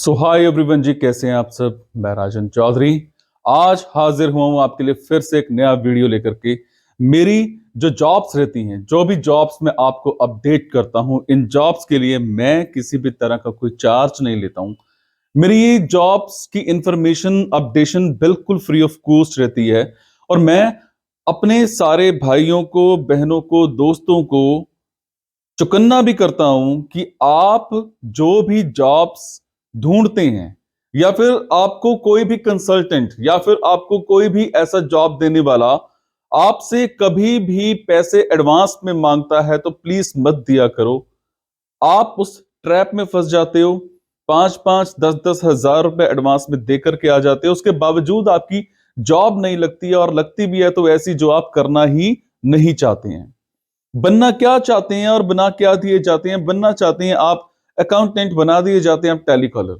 सो hi everyone जी, कैसे हैं आप सब। मैं राजन चौधरी आज हाजिर हुआ हूं आपके लिए फिर से एक नया वीडियो लेकर के। मेरी जो जॉब्स रहती हैं, जो भी जॉब्स मैं आपको अपडेट करता हूं, इन जॉब्स के लिए मैं किसी भी तरह का कोई चार्ज नहीं लेता हूं। मेरी ये जॉब्स की इंफॉर्मेशन अपडेशन बिल्कुल फ्री ऑफ कॉस्ट रहती है और मैं अपने सारे भाइयों को, बहनों को, दोस्तों को चुकन्ना भी करता हूं कि आप जो भी जॉब्स ढूंढते हैं या फिर आपको कोई भी कंसल्टेंट या फिर आपको कोई भी ऐसा जॉब देने वाला आपसे कभी भी पैसे एडवांस में मांगता है तो प्लीज मत दिया करो। आप उस ट्रैप में फंस जाते हो। 5-5, 10-10 हज़ार रुपए एडवांस में देकर के आ जाते हो, उसके बावजूद आपकी जॉब नहीं लगती है और लगती भी है तो ऐसी जो आप करना ही नहीं चाहते हैं। बनना क्या चाहते हैं और बना क्या दिए जाते हैं? बनना चाहते हैं आप अकाउंटेंट, बना दिए जाते हैं आप टेलीकॉलर।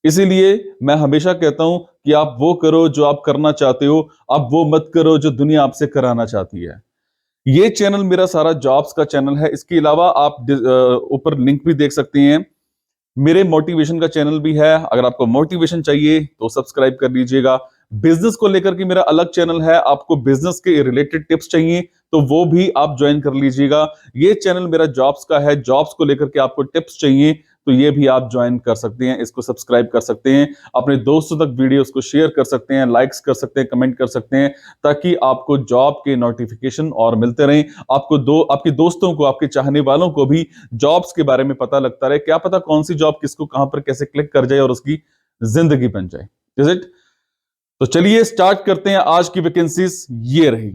इसीलिए मैं हमेशा कहता हूं कि आप वो करो जो आप करना चाहते हो, आप वो मत करो जो दुनिया आपसे कराना चाहती है। ये चैनल मेरा सारा जॉब्स का चैनल है। इसके अलावा आप ऊपर लिंक भी देख सकते हैं, मेरे मोटिवेशन का चैनल भी है। अगर आपको मोटिवेशन चाहिए तो सब्सक्राइब कर लीजिएगा। बिजनेस को लेकर के मेरा अलग चैनल है, आपको बिजनेस के रिलेटेड टिप्स चाहिए तो वो भी आप ज्वाइन कर लीजिएगा। ये चैनल मेरा जॉब्स का है, जॉब्स को लेकर के आपको टिप्स चाहिए तो ये भी आप ज्वाइन कर सकते हैं, इसको सब्सक्राइब कर सकते हैं। अपने दोस्तों तक वीडियोस को शेयर कर सकते हैं, लाइक्स कर सकते हैं, कमेंट कर सकते हैं, ताकि आपको जॉब के नोटिफिकेशन और मिलते रहें। आपके दोस्तों को, आपके चाहने वालों को भी जॉब्स के बारे में पता लगता रहे। क्या पता कौन सी जॉब किसको कहां पर कैसे क्लिक कर जाए और उसकी जिंदगी बन जाए। Is it? तो चलिए स्टार्ट करते हैं। आज की वैकेंसीज ये रही।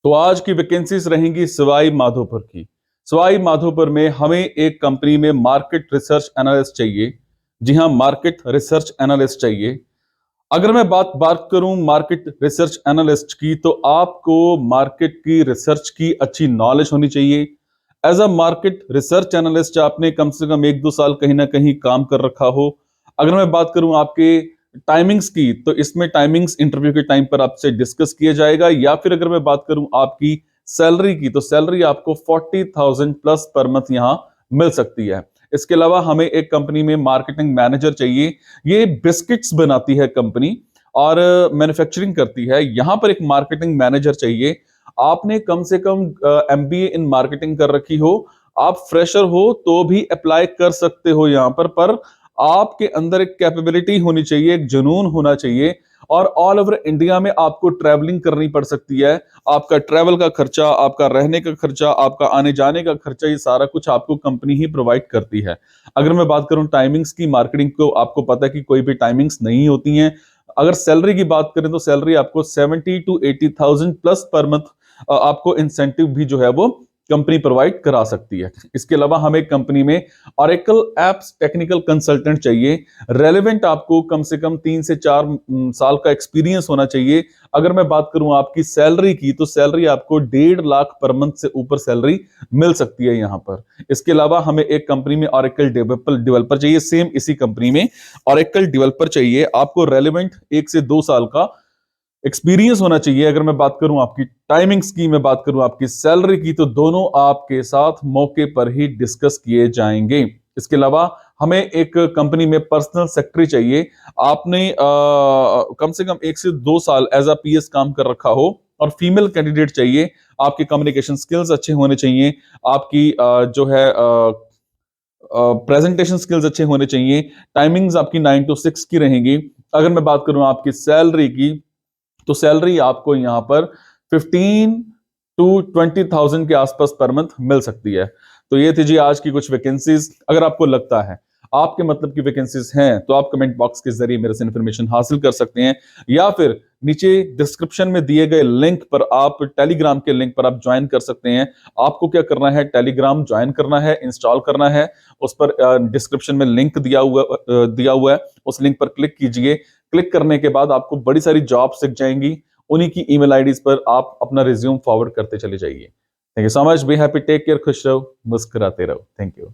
तो आज की वैकेंसीज रहेंगी सवाई माधोपुर की। सवाई माधोपुर में हमें एक कंपनी में मार्केट रिसर्च एनालिस्ट चाहिए। जी हां, मार्केट रिसर्च एनालिस्ट चाहिए। अगर मैं बात बात करूं मार्केट रिसर्च एनालिस्ट की, तो आपको मार्केट की रिसर्च की अच्छी नॉलेज होनी चाहिए। As a market research analyst आपने कम से कम 1-2 साल कहीं ना कहीं काम कर रखा हो। अगर मैं बात करूं आपके टाइमिंग्स की, तो इसमें टाइमिंग्स इंटरव्यू के टाइम पर आपसे डिस्कस किया जाएगा। या फिर अगर मैं बात करूं आपकी सैलरी की, तो सैलरी आपको 40,000 प्लस पर मंथ यहां मिल सकती है। इसके अलावा हमें एक कंपनी में मार्केटिंग मैनेजर चाहिए। ये बिस्किट्स बनाती है कंपनी और मैन्युफैक्चरिंग करती है। यहां पर एक मार्केटिंग मैनेजर चाहिए। आपने कम से कम एमबीए इन मार्केटिंग कर रखी हो। आप फ्रेशर हो तो भी अप्लाई कर सकते हो यहां पर आपके अंदर एक कैपेबिलिटी होनी चाहिए, एक जुनून होना चाहिए। और ऑल ओवर इंडिया में आपको ट्रैवलिंग करनी पड़ सकती है। आपका ट्रैवल का खर्चा, आपका रहने का खर्चा, आपका आने जाने का खर्चा, ये सारा कुछ आपको कंपनी ही प्रोवाइड करती है। अगर मैं बात करूं टाइमिंग्स की, मार्केटिंग को आपको पता है कि कोई भी टाइमिंग्स नहीं होती हैं। अगर सैलरी की बात करें तो सैलरी आपको 70,000 to 80,000 प्लस पर मंथ आपको इंसेंटिव भी जो है वो कंपनी प्रोवाइड करा सकती है। इसके अलावा हमें कंपनी में ऑरेकल एप्स टेक्निकल कंसल्टेंट चाहिए। रेलेवेंट आपको कम से कम 3 से 4 साल का एक्सपीरियंस होना चाहिए। अगर मैं बात करूं आपकी सैलरी की, तो सैलरी आपको 1.5 लाख पर मंथ से ऊपर सैलरी मिल सकती है यहां पर। इसके अलावा हमें एक कंपनी में ऑरेकल डेवलपर चाहिए। सेम इसी कंपनी में ऑरेकल डेवलपर चाहिए। आपको रेलेवेंट 1 से 2 साल का एक्सपीरियंस होना चाहिए। अगर मैं बात करूं आपकी टाइमिंग्स की, मैं बात करूं आपकी सैलरी की, तो दोनों आपके साथ मौके पर ही डिस्कस किए जाएंगे। इसके अलावा हमें एक कंपनी में पर्सनल सेक्रेटरी चाहिए। आपने कम से कम 1 से 2 साल एज अ पीएस काम कर रखा हो और फीमेल कैंडिडेट चाहिए। आपके कम्युनिकेशन स्किल्स अच्छे होने चाहिए। आपकी जो है प्रेजेंटेशन स्किल्स अच्छे होने चाहिए। टाइमिंग्स आपकी 9 to 6 की रहेंगी। अगर मैं बात करूं आपकी सैलरी की, तो सैलरी आपको यहां पर 15 to 20,000 के आसपास पर मंथ मिल सकती है। तो ये थी जी आज की कुछ वैकेंसीज। अगर आपको लगता है आपके मतलब की वैकेंसीज हैं, तो आप कमेंट बॉक्स के जरिए मेरे से इंफॉर्मेशन हासिल कर सकते हैं, या फिर नीचे डिस्क्रिप्शन में दिए गए लिंक पर, आप टेलीग्राम के लिंक पर आप ज्वाइन कर सकते हैं। आपको क्या करना है, टेलीग्राम ज्वाइन करना है, इंस्टॉल करना है। उस पर डिस्क्रिप्शन में लिंक दिया हुआ है, उस लिंक पर क्लिक कीजिए। क्लिक करने के बाद आपको बड़ी सारी जॉब्स दिख जाएंगी। उन्हीं की ईमेल आईडीज पर आप अपना रिज्यूम फॉरवर्ड करते चले जाइए। Thank you so much. Be happy, take care, खुश रहो, मुस्कुराते रहो। Thank you.